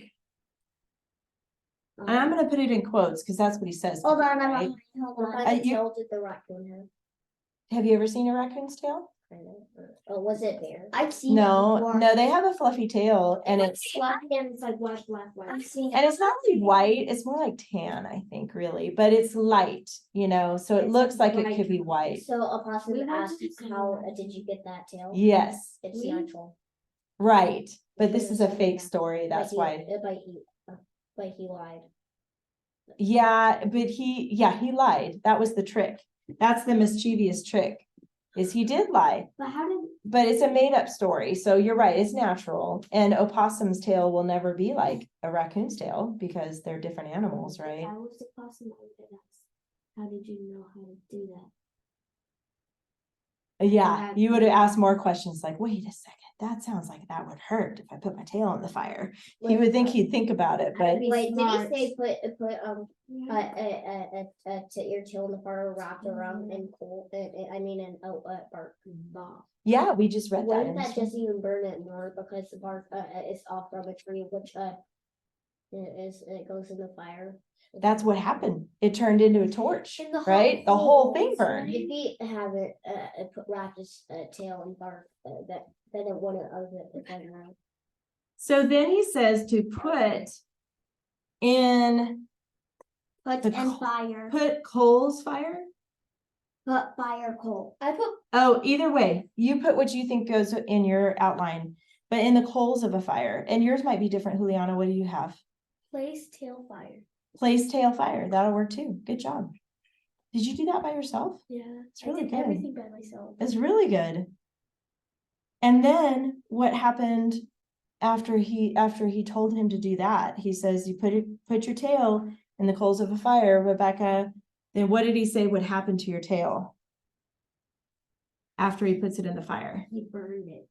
And I'm Um, gonna put it in quotes because that's what he says. to Hold do, on, right? hold What on. kind of you- tail did the raccoon have? Have you ever seen a raccoon's tail? Kind of, or was it there? I've seen it No, before. no, they have a fluffy tail and it's, Black and it's like white, black, white. I've seen it. and it's not really white, it's more like tan, I think, really, but it's light, you know, so it It's looks like it white. could be white. So Opossum We want asked, to see how that. did you get that tail? Yes, It's We- natural. right, but Because this is it's a something fake that- story, that's But why. he lied. Yeah, but he lied. That was the trick. That's the mischievous trick, is he did lie, but how did but it's a made up story. So you're right, it's natural. And opossum's tail will never be like a raccoon's tail because they're different animals, if right? I was the possum, I would have asked, how did you know how to do that? Yeah, you would have asked more questions like, wait a second, that sounds like that would hurt if I put my tail in the fire. He would think he'd think about it, but be Wait, smart. did he say put Yeah. your tail in the fire wrapped around in coal? In bark. yeah, we just read that. Wouldn't in that school. just even burn it more because the bark is off from a tree, which it goes in the fire. That's what happened. It turned into a torch, And the whole right? The whole thing was burned. like- If he haven't wrapped his tail in bark, then it wouldn't have it around. So then he says to put in, Put the in coal- fire. put coals fire. Put fire coal. I put Oh, either way, you put what you think goes in your outline. but in the coals of a fire. And yours might be different, Juliana. What do you have? Place tail fire. Place tail fire. That'll work too. Good job. Did you do that by yourself? Yeah. It's really I did good. everything by myself. It's really good. And then what happened after he told him to do that? He says, you put your tail in the coals of a fire, Rebecca. Then what did he say would happen to your tail after he puts it in the fire? He burned it.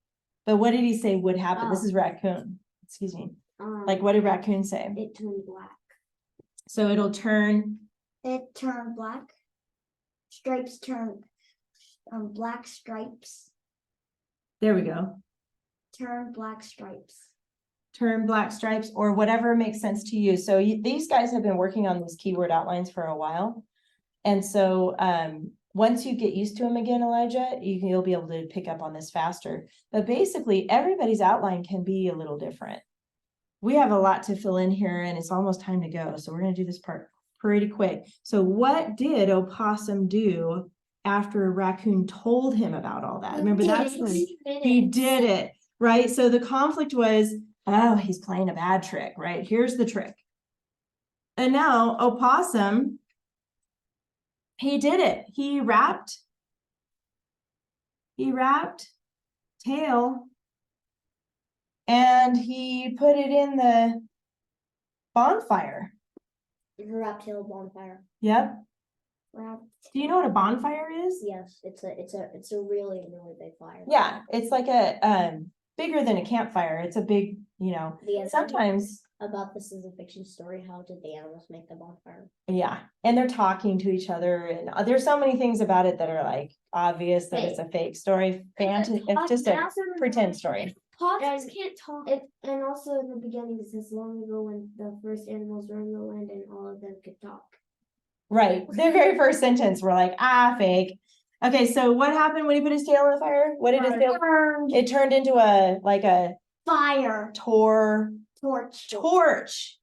But what did he say would happen? This Oh. is raccoon. Excuse me. Like, what did raccoon say? It turned black. So it'll turn. It turned black. Stripes turn, black stripes. There we go. Turn black stripes. Turn black stripes, or whatever makes sense to you. So these guys have been working on these keyword outlines for a while. And so once you get used to them again, Elijah, you'll be able to pick up on this faster. But basically, everybody's outline can be a little different. We have a lot to fill in here, and it's almost time to go. So we're going to do this part pretty quick. So what did Opossum do after Raccoon told him about all that? Remember, that's he did it, right? So the conflict was, oh, he's playing a bad trick, right? Here's the trick. And now Opossum, he did it. He wrapped tail and he put it in the bonfire. Wrapped tail bonfire. Yep. Wrapped. Do you know what a bonfire is? Yes, it's a really big fire. Yeah, it's like a bigger than a campfire. It's a big, sometimes. About this is a fiction story. How did the animals make the bonfire? Yeah, and they're talking to each other, and there's so many things about it that are like obvious that it's a fake story. It's just a pretend story. Possums can't talk. And also in the beginning, it says long ago when the first animals roamed the land and all of them could talk. Right. The very first sentence, we're like, fake. Okay, so what happened when he put his tail in the fire? What did his tail? It turned into a Fire. Torch.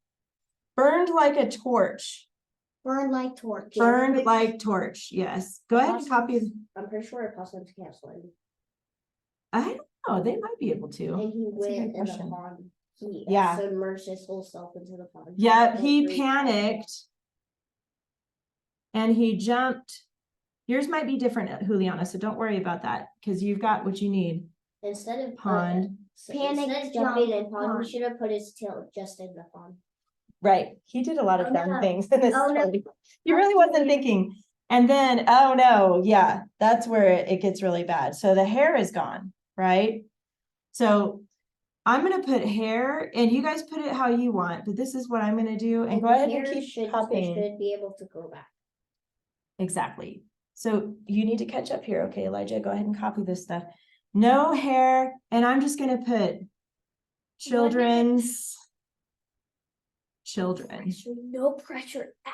Burned like a torch. Burned like torch. Burned like torch. Yes. Go ahead and copy. I'm pretty sure opossums can't swim. I don't know. They might be able to. And he That's a went good in the question. pond. He Yeah. submerged his whole self into the pond. Yeah, And he freaked out. panicked. And he jumped. Yours might be different, Juliana, so don't worry about that because you've got what you need. Instead of Pond. instead of jumping in pond, he should have put his tail just in the pond. Right. He did a lot of Oh, dumb no. things in this Oh, no. story. He really wasn't thinking. And then, oh no, yeah, that's where it gets really bad. So the hair is gone, right? So I'm gonna put hair, and you guys put it how you want, but this is what I'm gonna do. And go ahead and hair keep copying. should be able to grow back. Exactly. So you need to catch up here. Okay, Elijah, go ahead and copy this stuff. No hair, and I'm just gonna put children. No pressure at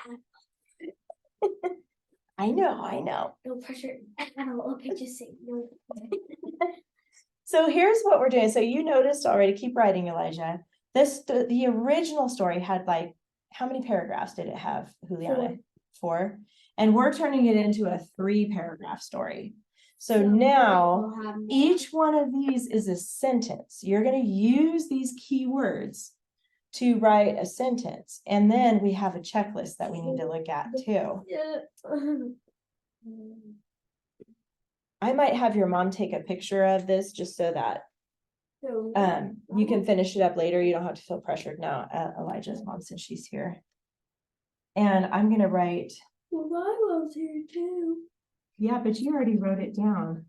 I know. no pressure at all. Okay, just say no. So here's what we're doing. So you noticed already, keep writing, Elijah. The original story had like, how many paragraphs did it have, Juliana? 4. And we're turning it into a 3-paragraph story. So now each one of these is a sentence. You're going to use these keywords to write a sentence. And then we have a checklist that we need to look at too. I might have your mom take a picture of this just so that you can finish it up later. You don't have to feel pressured now, Elijah's mom, since she's here. And I'm going to write. Well, my mom's here too. Yeah, but you already wrote it down.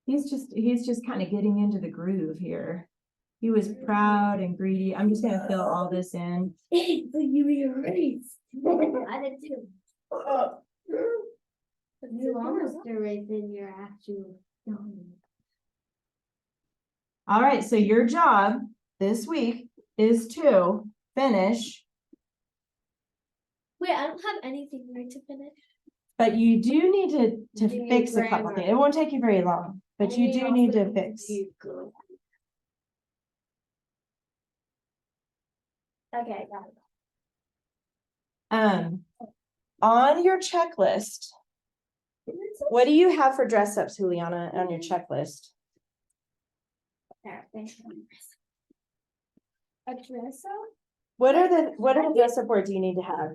He's just kind of getting into the groove here. He was proud and greedy. I'm just going to fill all this in. You erased. I did too. You almost erased in your actual. All right, so your job this week is to finish. Wait, I don't have anything right to finish. But you do need to Do fix a couple grammar. things. It won't take you very long, but you do need to fix. Okay, got it. On your checklist, what do you have for dress ups, Juliana, on your checklist? There, thanks. A dress up? What are the dress up words you need to have?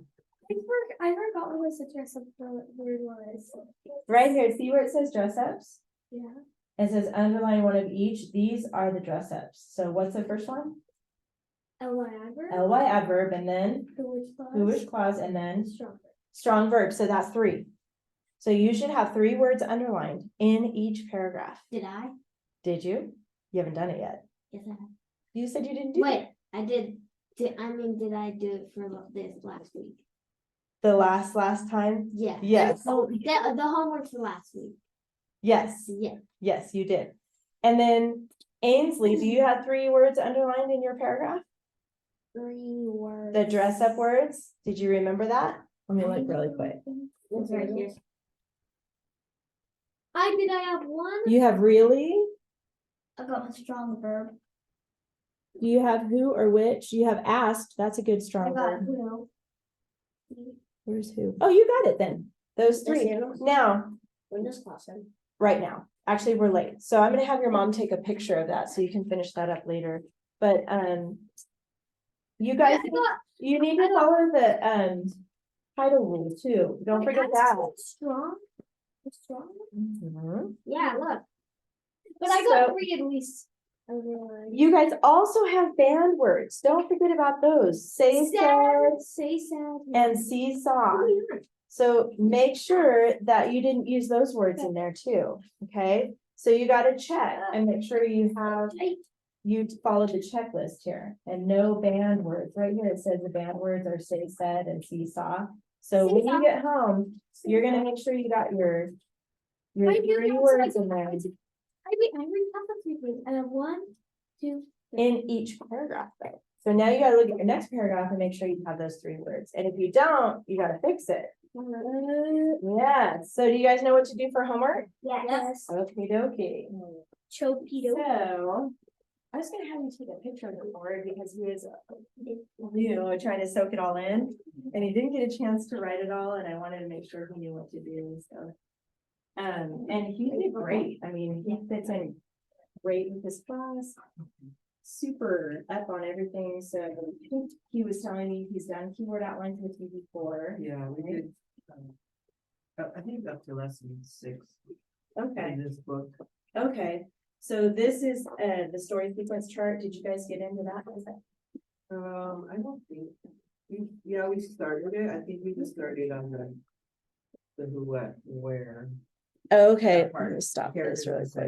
I forgot what the dress up word was. Right here, see where it says dress ups? Yeah. It says underline one of each. These are the dress ups. So what's the first one? LY adverb. LY adverb, and then Who clause. whoish clause, and then Stronger. strong verb. So that's 3. So you should have 3 words underlined in each paragraph. Did I? Did you? You haven't done it yet. Yes, I have. You said you didn't do Wait, it. I did. Did I do it for this last week? The last time? Yeah. Yes. Oh, the homework for last week. Yes. Yeah. Yes, you did. And then Ainsley, do you have 3 words underlined in your paragraph? 3 words. The dress up words? Did you remember that? Let me look really quick. It's right here. Did I have one? You have really? I got a strong verb. Do you have who or which? You have asked. That's a good I strong got verb. who. Where's who? Oh, you got it then. Those 3. Now, In this classroom. right now. Actually, we're late. So I'm gonna have your mom take a picture of that so you can finish that up later. But you guys, you need to follow the title rule too. Don't forget that. Strong. Strong. Mhm. Yeah, look. But I got So- 3 at least. You guys also have band words. Don't forget about those. Say, said, Say sad. and seesaw. So make sure that you didn't use those words in there too, okay? So you gotta check and make sure you followed the checklist here and no banned words. Right here, it says the banned words are say, said, and seesaw. So when you get home, you're gonna make sure you got your I do 3 also words in like- there I already have the 3 things. I have 1, 2. in each paragraph, though. So now you gotta look at your next paragraph and make sure you have those 3 words. And if you don't, you gotta fix it. Yeah, so do you guys know what to do for homework? Yes. Okay, dokie. Chokido. So, I was gonna have you take a picture of the board because he was, trying to soak it all in. And he didn't get a chance to write it all, and I wanted to make sure he knew what to do, so. And he did great. I mean, he fits in great with his class. Super up on everything, so I think he was telling me he's done keyboard outlines with you before. Yeah, we did. I think up to lesson 6 Okay. in this book. Okay, so this is the story sequence chart. Did you guys get into that? I don't think, we started it. I think we just started on the who, what, where. Okay, That part. let me stop Characters this really and quick.